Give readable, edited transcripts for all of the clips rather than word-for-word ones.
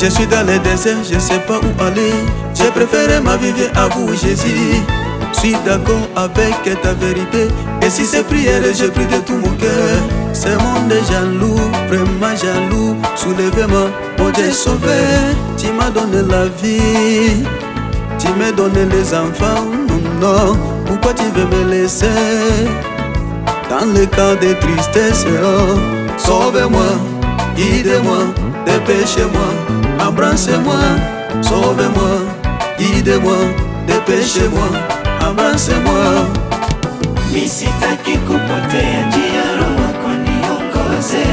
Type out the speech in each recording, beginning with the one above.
Je suis dans le désert, je sais pas où aller. J'ai préféré ma vie à vous, Jésus. Suis d'accord avec ta vérité. Et si c'est prière, je prie de tout mon cœur. Ce monde est jaloux, vraiment jaloux. Soulève-moi, mon Dieu sauveur. Tu m'as donné la vie, tu m'as donné les enfants. Non, pourquoi tu veux me laisser dans le cas de tristesse? Oh, sauve-moi, guide-moi, dépêchez-moi, embrassez-moi. Sauve-moi, guide-moi, dépêchez-moi, embrassez-moi. Misitaki kupotea njia, Roho wako niongoze,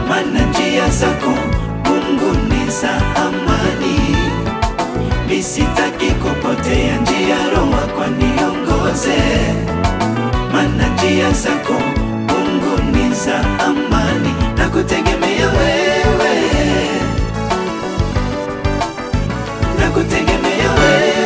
maana njia zako Mungu ni za amani. Misitaki kupotea njia, Roho wako niongoze, maana njia zako Mungu ni za amani. Nakutegemea wewe, nakutegemea wewe.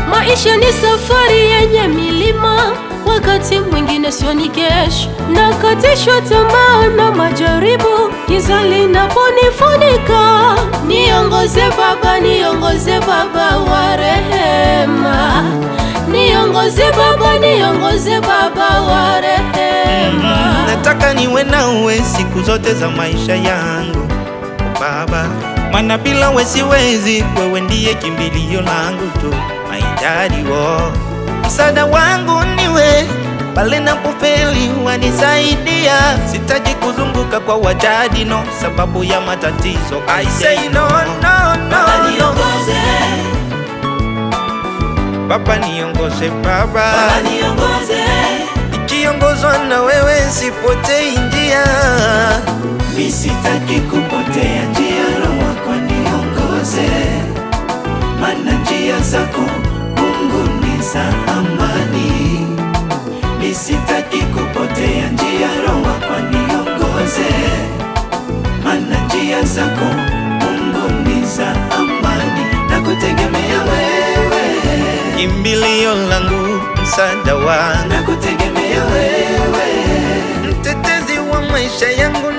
Maisha ni safari yenye milima, wakati mwingine sioni kesho. Nakatishwa tamaa na majaribu, giza linaponifunika. Niongoze Baba, niongoze Baba wa rehema. Niongoze Baba, niongoze Baba wa rehema. Nataka niwe nawe siku zote za maisha yangu, oh Baba, maana bila wewe siwezi. Wewe ndiye kimbilio langu tu, my daddy, oh. Msaada wangu niwe pale napofeli, wanisaidia. Sitaji kuzunguka kwa wajadi, no, sababu ya matatizo. I say no, no, no, Baba niongoze, Baba niongoze, Baba, Baba niongoze. Nikiongozwa na wewe sipotei njia. Misitaki kupotea njia, Roho wako niongoze, maana njia zako Mungu ni za amani. Misitaki kupotea njia, Roho wako niongoze, maana njia zako Mungu ni za amani. Nakutegemea wewe, Kimbilio langu, msaada wangu, nakutegemea wewe. mtetezi wa maisha yangu.